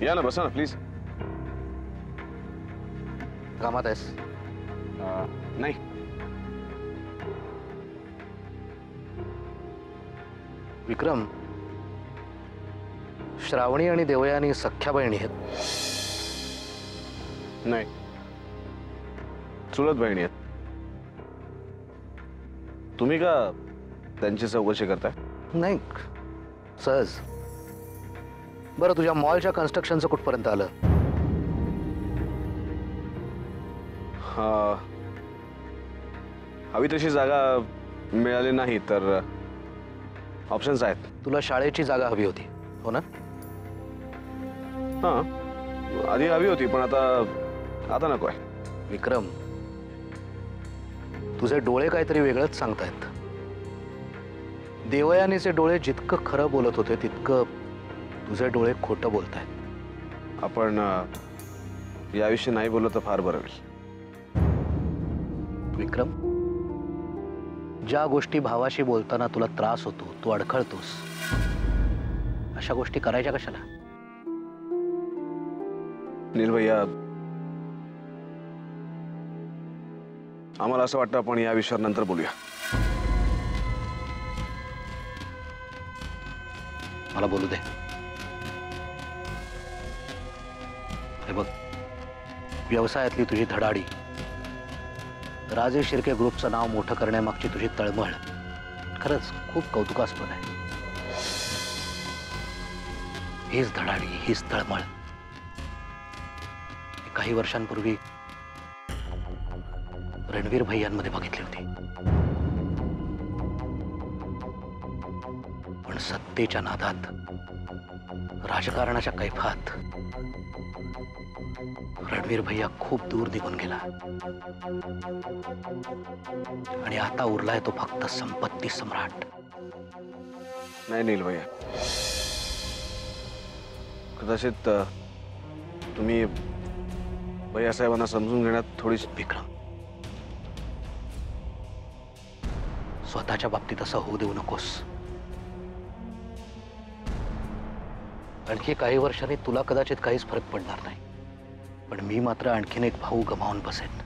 या ना, बसा ना प्लीज. कामात आहेस? नाही. विक्रम, श्रावणी आणि देवयानी सख्या बहिणी आहेत? नाही, चुलत बहिणी आहेत. तुम्ही का त्यांची चौकशी करताय? नाही, सहज. बरं, तुझ्या मॉलच्या कन्स्ट्रक्शनचं कुठपर्यंत आलं? हवी तशी जागा मिळाली नाही तर ऑप्शन्स आहेत. तुला शाळेची जागा हवी होती, हो ना? हां, आधी हवी होती, पण आता नको आहे. विक्रम, तुझे डोळे काहीतरी वेगळंच सांगतायत. देवयानीचे डोळे जितकं खरं बोलत होते तितकं तुझे डोळे खोटं बोलतायत. आपण याविषयी नाही बोललो तर फार बरं होईल. विक्रम, ज्या गोष्टी भावाशी बोलताना तुला त्रास होतो, तू अडखळतोस, अशा गोष्टी करायच्या कशाला? नील भैया, आम्हाला असं वाटतं आपण या विषयावर नंतर बोलूया. मला बोलू दे. हे बघ, व्यवसायातली तुझी धडाडी, राजे शिर्के ग्रुपचं नाव मोठं करण्यामागची तुझी तळमळ खरंच खूप कौतुकास्पद आहे. हीच धडाडी, हीच तळमळ काही वर्षांपूर्वी रणवीर भैयांमध्ये बघितली होती. पण सत्तेच्या नादात, राजकारणाच्या कैफात रणवीर भैया खूप दूर निघून गेला आणि आता उरलाय तो फक्त संपत्ती सम्राट. नाही नील भैया, कदाचित तुम्ही भैया साहेबांना समजून घेण्यात थोडीशी. विक्रम, स्वतःच्या बाबतीत असं होऊ देऊ नकोस. आणखी काही वर्षांनी तुला कदाचित काहीच फरक पडणार नाही, पण मी मात्र आणखीन एक भाऊ गमावून बसेन.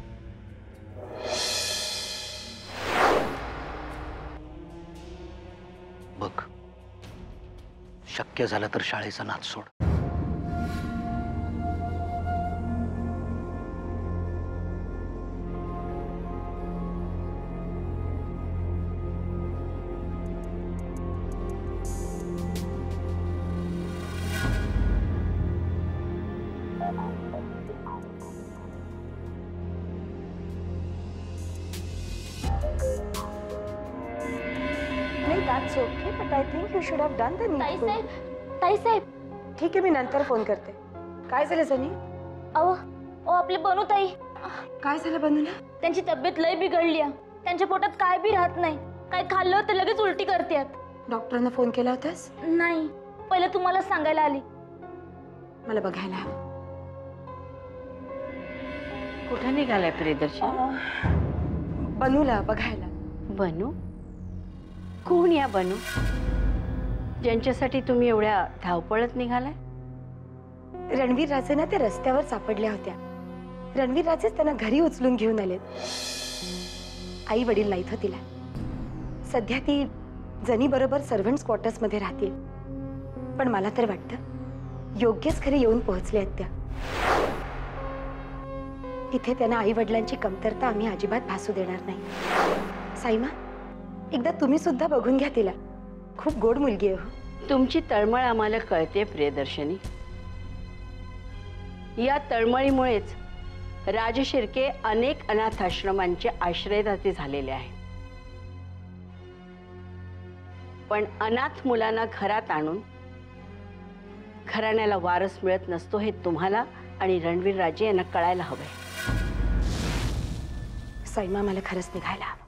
बघ, शक्य झालं तर शाळेचा नाद सोड. That's okay, but I think you should have done the needful. ताई साहेब, ठीक आहे, मी नंतर फोन करते. काय झालं सनी? अहो आपले बनू ताई. काय झालं बनूला? त्यांची तब्येत लय बिघडली आहे. त्यांच्या पोटात काय बी राहत नाही. काय खाल्लं तर लगेच उलटी करतात. डॉक्टरांना फोन केला होतास? नाही, पहिलं तुम्हाला सांगायला आली. मला बघायला हवं. कुठे निघालाय प्रियदर्शन? बनूला बघायला. बनू? कोण या बनू, ज्यांच्यासाठी तुम्ही एवढ्या धावपळत निघालाय? रणवीर राजे ना त्या रस्त्यावर सापडल्या होत्या. रणवीर राजेच त्यांना घरी उचलून घेऊन आलेत. आई वडील नाहीत तिला. सध्या ती जनी बरोबर सर्व्हंट्स क्वार्टर्स मध्ये राहते. पण मला तर वाटतं योग्यच खरे येऊन पोहोचले आहेत त्या. इथे त्यांना आई वडिलांची कमतरता आम्ही अजिबात भासू देणार नाही. साईमा, एकदा तुम्ही सुद्धा बघून घ्या तिला. खूप गोड मुलगी आहे हो. तुमची तळमळ आम्हाला कळते प्रियदर्शनी. या तळमळीमुळेच राज शिर्के अनेक अनाथाश्रमांचे आश्रयदाते झालेले आहेत. पण अनाथ मुलांना घरात आणून घराण्याला वारस मिळत नसतो हे तुम्हाला आणि रणवीर राजे यांना कळायला हवंय. साईमा, मला खरंच निघायला हवं.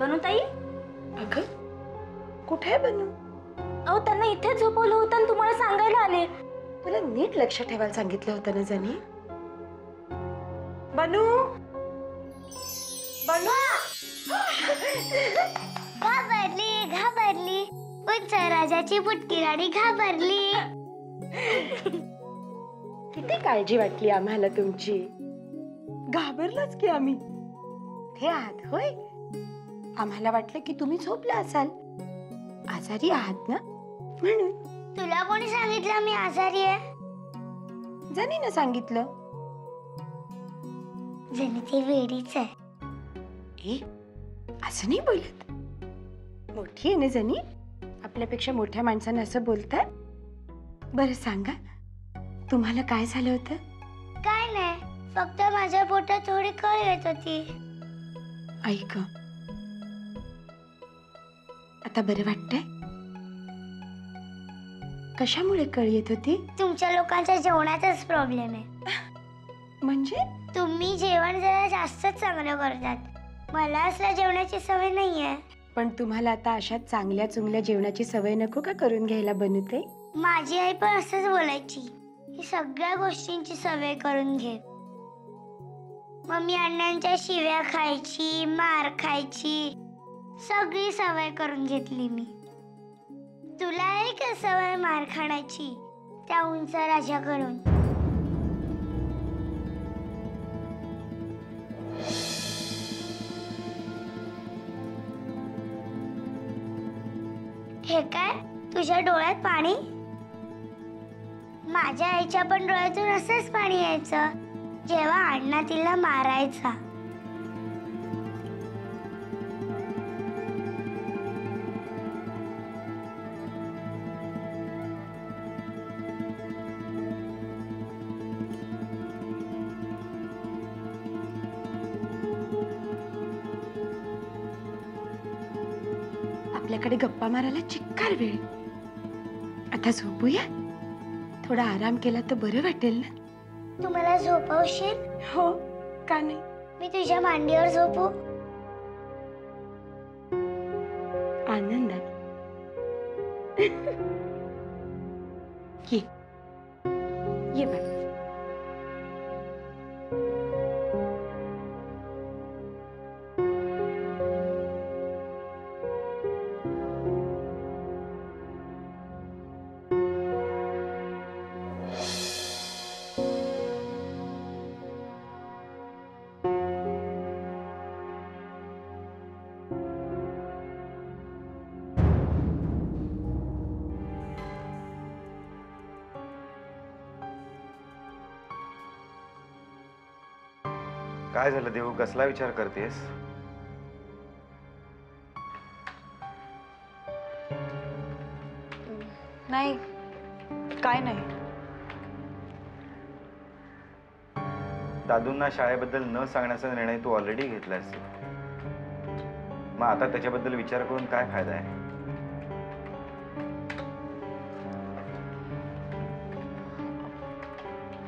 बनू ताई, अगं, कुठे आहे बनू? अहो त्यांना इथे झोपवलं होतं आणि तुम्हाला सांगायला आले. तुला नीट लक्ष ठेवायला सांगितलं होतं ना जनी? बनू बनू घाबरली उंच राजाची बुटकी राणी घाबरली. किती काळजी वाटली आम्हाला तुमची. घाबरलोच की आम्ही. हे आहात होय. आम्हाला वाटलं की तुम्ही झोपला असाल. आजारी आहात ना म्हणून. तुला कोणी सांगितलं मी आजारी आहे? जनीनं सांगितलं. जणी ती वेडीच आहे. ए असं नाही बोलत. मोठी आहे ना जनी. आपल्यापेक्षा मोठ्या माणसांना असं बोलतात. बरं सांगा तुम्हाला काय झालं होतं? काय नाही, फक्त माझ्या पोटात थोडी कळ येत होती. ऐक आता बरं वाटतंय? कशामुळे कळ येत होती? तुमच्या लोकांच्या जेवणाचाच प्रॉब्लेम आहे. म्हणजे तुम्ही जेवण जरा जास्तच चांगलं करतात. मला असल्या जेवणाची सवय नाहीये. पण तुम्हाला आता अशा चांगल्या चुंगल्या जेवणाची सवय नको का करून घ्यायला बनते? माझी आई पण असंच बोलायची की सगळ्या गोष्टींची सवय करून घे. मम्मी अण्णांच्या शिव्या खायची, मार खायची, सगळी सवय करून घेतली मी. तुला आहे का सवय मार खाण्याची त्या उंच राजाकडून? हे काय तुझ्या डोळ्यात पाणी? माझ्या आईच्या पण डोळ्यातून असंच पाणी यायचं जेव्हा अण्णा तिला मारायचा. आपल्याकडे गप्पा मारायला चिक्कार वेळ. आता झोपूया. थोडा आराम केला तर बरं वाटेल ना. तू मला झोपवशील? हो का नाही? मी तुझ्या मांडीवर झोपू? आनंदाने. ये बाबा. काय झालं देऊ? कसला विचार करतेस? नाही, काय नाही. दादूंना शाळेबद्दल न सांगण्याचा निर्णय तू ऑलरेडी घेतलायस. मग आता त्याच्याबद्दल विचार करून काय फायदा आहे?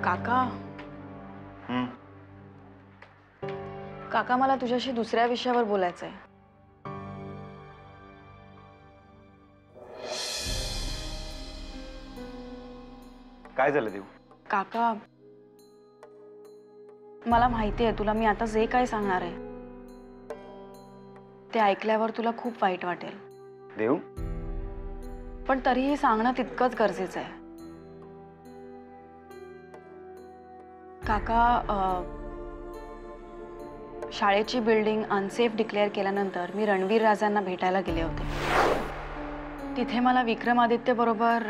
काका काका मला तुझ्याशी दुसऱ्या विषयावर बोलायचं आहे. काय झालं देऊ? काका मला माहिती आहे तुला मी आता जे काय सांगणार आहे ते ऐकल्यावर तुला खूप वाईट वाटेल. देऊ पण तरीही सांगणं तितकंच गरजेचं आहे. काका शाळेची बिल्डिंग अनसेफ डिक्लेअर केल्यानंतर मी रणवीर राजांना भेटायला गेले होते. तिथे मला विक्रमादित्य बरोबर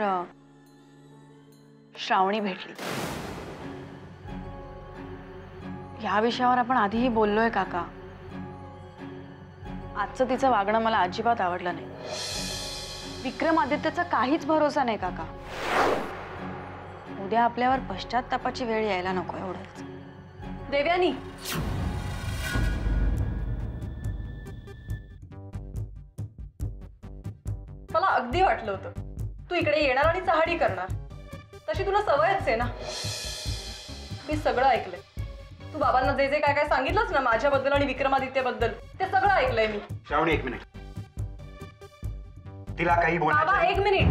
श्रावणी भेटली. या विषयावर आपण आधीही बोललोय काका. आजचं तिचं वागणं मला अजिबात आवडलं नाही. विक्रमादित्यचा काहीच भरोसा नाही काका. उद्या आपल्यावर पश्चात्तापाची वेळ यायला नको एवढंच. देवयानी मला अगदी वाटलं होतं तू इकडे येणार आणि चहाडी करणार. तशी तुला सवयच आहे ना. मी सगळं ऐकलंय. तू बाबांना जे जे काय काय सांगितलंस ना माझ्याबद्दल आणि विक्रमादित्यबद्दल ते सगळं ऐकलंय मी. श्रावणी एक मिनिट. तिला काही बाबा एक मिनिट.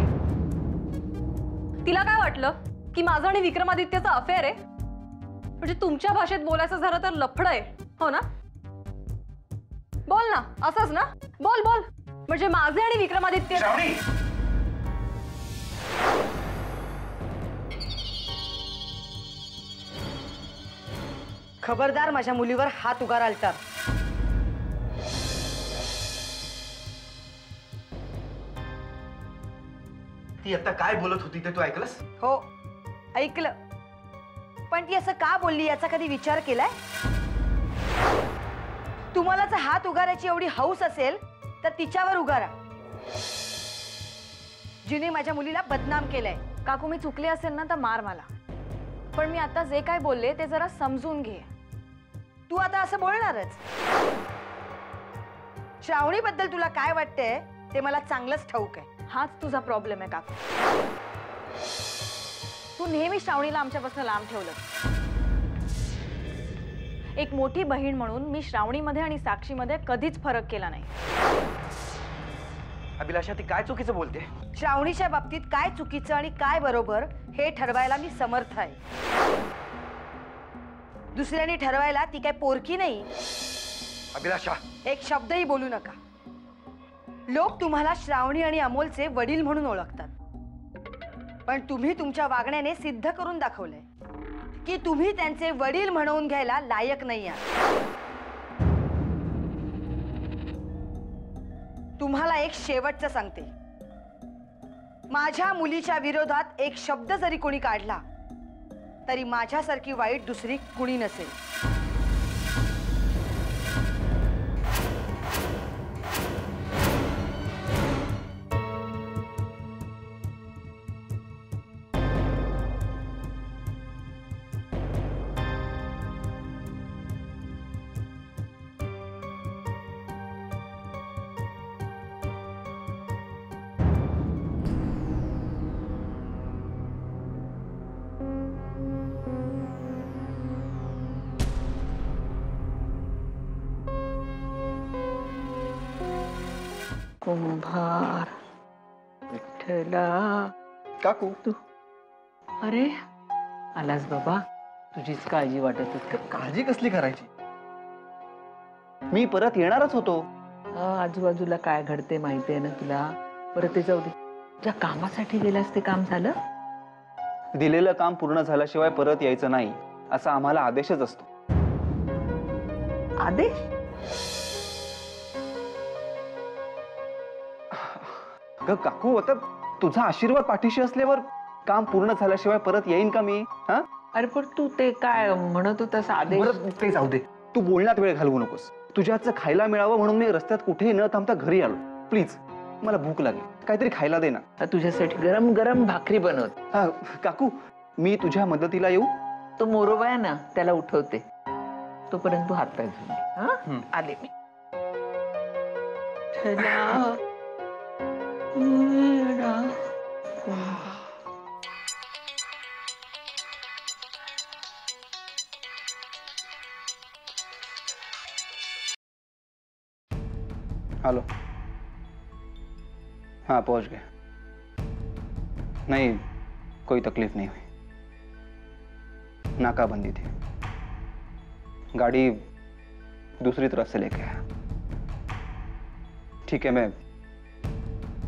तिला काय वाटलं की माझं आणि विक्रमादित्यचा अफेअर आहे? म्हणजे तुमच्या भाषेत बोलायचं झालं तर लफड आहे, हो ना? बोल ना, असंच ना? बोल बोल. म्हणजे माझे आणि विक्रमादित्य. खबरदार माझ्या मुलीवर हात उगाराल तर. ती आता काय बोलत होती ते तू ऐकलंस? हो ऐकलं, पण ती असं का बोलली याचा कधी विचार केलाय? तुम्हाला जर हात उगारायची एवढी हौस असेल तर तिच्यावर उगारा, जिने माझ्या मुलीला बदनाम केलंय. काकू मी चुकले असेल ना तर मार मला, पण मी आता जे काय बोलले ते जरा समजून घे. तू आता असं बोलणारच? श्रावणी बद्दल तुला काय वाटतंय ते मला चांगलंच ठाऊक आहे. हाच तुझा प्रॉब्लेम आहे काकू. तू नेहमी श्रावणीला आमच्यापासून लांब ठेवलं. एक मोठी बहीण म्हणून मी श्रावणीमध्ये आणि साक्षीमध्ये कधीच फरक केला नाही. अभिलाषा, ती काय चुकीचं बोलते? श्रावणीच्या बाबतीत काय चुकीचं आणि काय बरोबर हे ठरवायला मी समर्थ आहे. दुसऱ्याने ठरवायला ती काय पोरकी नाही. अभिलाषा, एक शब्दही बोलू नका. लोक तुम्हाला श्रावणी आणि अमोलचे वडील म्हणून ओळखतात, पण तुम्ही तुमच्या वागण्याने सिद्ध करून दाखवलंय की तुम्ही त्यांचे वडील म्हणवून घ्यायला लायक नाही आहात. तुम्हाला एक शेवटचं सांगते, माझ्या मुलीच्या विरोधात एक शब्द जरी कोणी काढला तरी माझ्यासारखी वाईट दुसरी कुणी नसेल. कुंभार विठ्ठला. काकू तू अरे आलास बाबा, तुझीच काळजी वाटत होती. काळजी कसली करायची? मी परत येणारच होतो. आजूबाजूला काय घडते माहिती आहे ना तुला. परत ते जाऊ दे, ज्या कामासाठी गेलास ते काम झालं? दिलेलं काम पूर्ण झाल्याशिवाय परत यायचं नाही असा आम्हाला आदेशच असतो. आदेश? काकू, आता तुझा आशीर्वाद पाठीशी असल्यावर काम पूर्ण झाल्याशिवाय परत येईन का मी? हा, अरे पण तू ते काय म्हणत होतास आदेश? बरं ते जाऊ दे, तू बोलण्यात वेळ घालवू नकोस. तुझ्या हातचं खायला मिळावं म्हणून मी रस्त्यात कुठेही न थांबता घरी आलो. प्लीज, मला भूक लागली, काहीतरी खायला दे ना. तुझ्यासाठी गरम गरम भाकरी बनवत. हा काकू, मी तुझ्या मदतीला येऊ? तो मोरोबा आहे ना, त्याला उठवते. तोपर्यंत तू हात पाय धुवून घे. हा, आले मी. हेलो, हाँ पहुंच गए. नहीं, कोई तकलीफ नहीं हुई. नाकाबंदी थी, गाड़ी दूसरी तरफ से लेके आया. ठीक है, मैं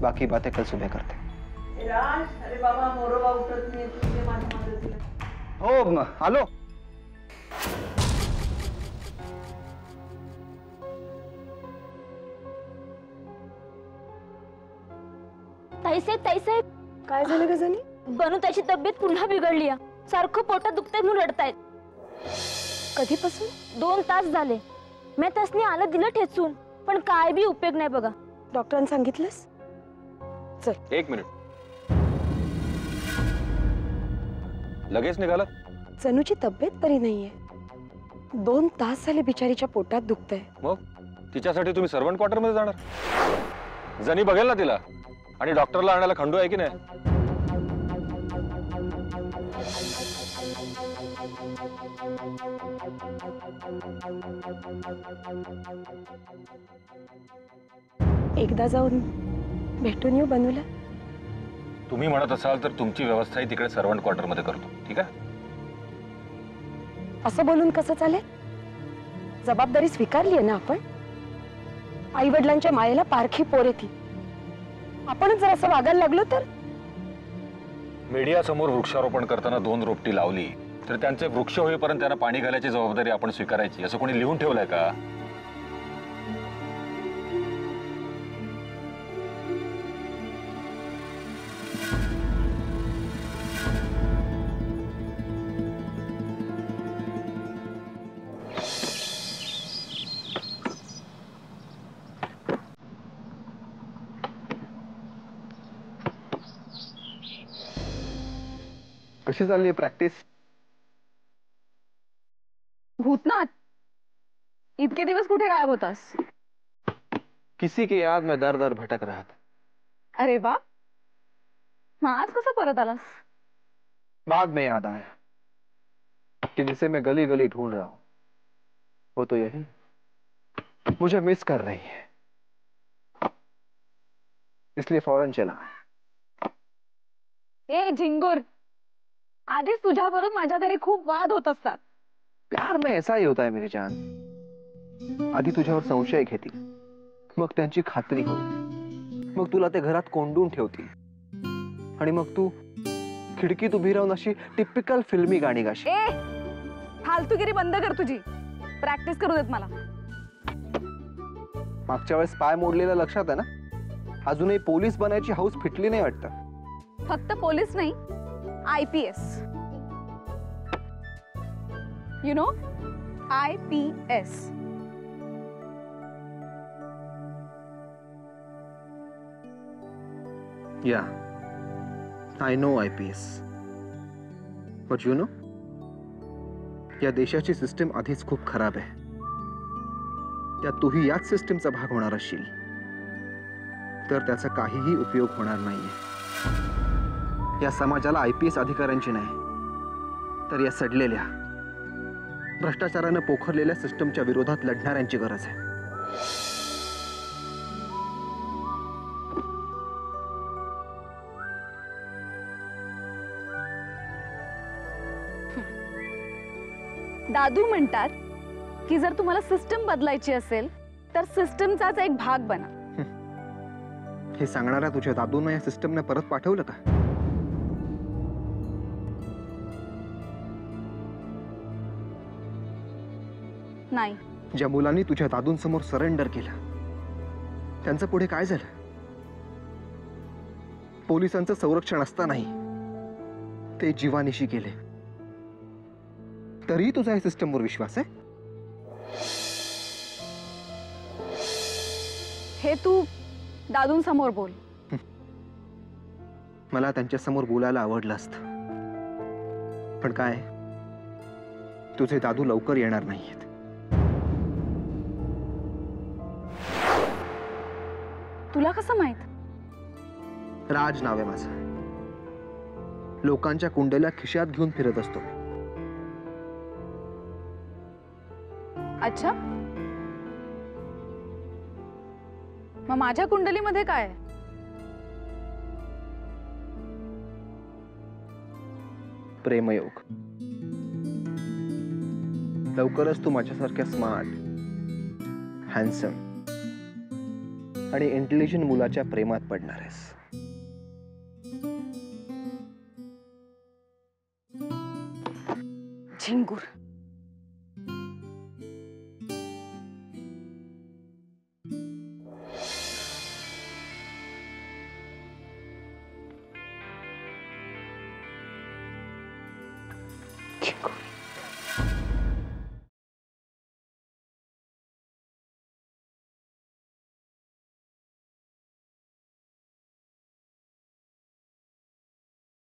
बाकी बातें कल सुबह करते. अरे बाबा, मोरोबा उठत नाही, तुझे माझ्या मदतीला. हो, हॅलो. ताईसाहेब, ताईसाहेब, काय झालं गजानी? बनू त्याची तब्येत पुन्हा बिघडली आहे. सारखं पोटात दुखतंय म्हणून रडतायत. कधीपासून? 2 तास झाले. मी त्यासनी आलं दिलं ठेचून, पण काय बी उपयोग नाही बघा. डॉक्टरांनी सांगितलंस? चल. 1 मिनिट. लगेच निघाला? चनूची तब्येत बरी नाहीये. 2 तास झाले बिचारीच्या पोटात दुखतंय. मग तिच्यासाठी तुम्ही सर्वंट क्वार्टर मध्ये जाणार? जनी बघेल ना तिला, आणि डॉक्टरला आणायला खंडू आहे की नाही? एकदा जाऊन भेटून येऊ बनूला. तुम्ही म्हणत असाल तर तुमची व्यवस्थाही तिकडे सर्वंट क्वार्टर मध्ये करतो. ठीक आहे? असं बोलून कसं चालेल? जबाबदारी स्वीकारली आहे ना आपण. आई वडिलांच्या मायेला पारखी पोर ती. आपणच जर असं वागायला लागलो तर? मीडिया समोर वृक्षारोपण करताना 2 रोपटी लावली तर त्यांचे वृक्ष होईपर्यंत त्यांना पाणी घालायची जबाबदारी आपण स्वीकारायची, असं कोणी लिहून ठेवलंय का? कशी चालली प्रॅक्टिस? भूतनाथ, इतके दिवस कुठे गायब होतास? किसी की याद में दर दर भटक रहा था. अरे वा, मग आज कसं परत आलास? बाद में याद आया कि जिसे मैं गली गली ढूंढ रहा हूं वो तो यही मुझे मिस कर रही है, इसलिए फौरन चला. ए झिंगूर, आधीच तुझ्याबरोबर माझ्या तरी खूप वाद होत असतात. प्यार में ऐसा ही होता है मेरी जान. आधी तुझ्यावर संशय घेतील, मग त्यांची खात्री होईल, मग तुला ते घरात कोंडून ठेवतील आणि मग तू खिडकीत उभी राहून अशी टिपिकल फिल्मी गाणी गाशी. ए, फालतूगिरी बंद कर तुझी. प्रॅक्टिस करू देत मला. मागच्या वेळेस पाय मोडलेला लक्षात आहे ना? अजूनही पोलीस बनायची हौस फिटली नाही वाटतं. फक्त पोलीस नाही, IPS. You know, IPS. Yeah, I know IPS. But you know, या देशाची सिस्टीम आधीच खूप खराब आहे. त्यात तूही याच सिस्टीमचा भाग होणार असशील तर त्याचा काहीही उपयोग होणार नाहीये. या समाजाला IPS अधिकाऱ्यांची नाही तर या सडलेल्या भ्रष्टाचाराने पोखरलेल्या सिस्टीमच्या विरोधात लढणाऱ्यांची गरज आहे. दादू म्हणतात की जर तुम्हाला सिस्टम बदलायची असेल तर सिस्टमचाच एक भाग बना. हे सांगणाऱ्या तुझ्या दादूंना या सिस्टमने परत पाठवलं का? नाही. ज्या मुलांनी तुझ्या दादूंसमोर सरेंडर केलं त्यांचं पुढे काय झालं? पोलिसांचं संरक्षण असतानाही ते जीवानिशी गेले. तरी तुझा या सिस्टमवर विश्वास आहे? हे तू दादूंसमोर बोल. मला त्यांच्या समोर बोलायला आवडलं असतं, पण काय, तुझे दादू लवकर येणार नाहीयेत. तुला कसं माहित? राज नाव आहे माझं. लोकांच्या कुंडल्या खिशात घेऊन फिरत असतो. अच्छा, मग माझ्या कुंडलीमध्ये काय आहे? प्रेमयोग. लवकरच तू माझ्यासारख्या स्मार्ट, हँडसम आणि इंटेलिजंट मुलाच्या प्रेमात पडणार आहेस. झिंगूर. झिंगूर.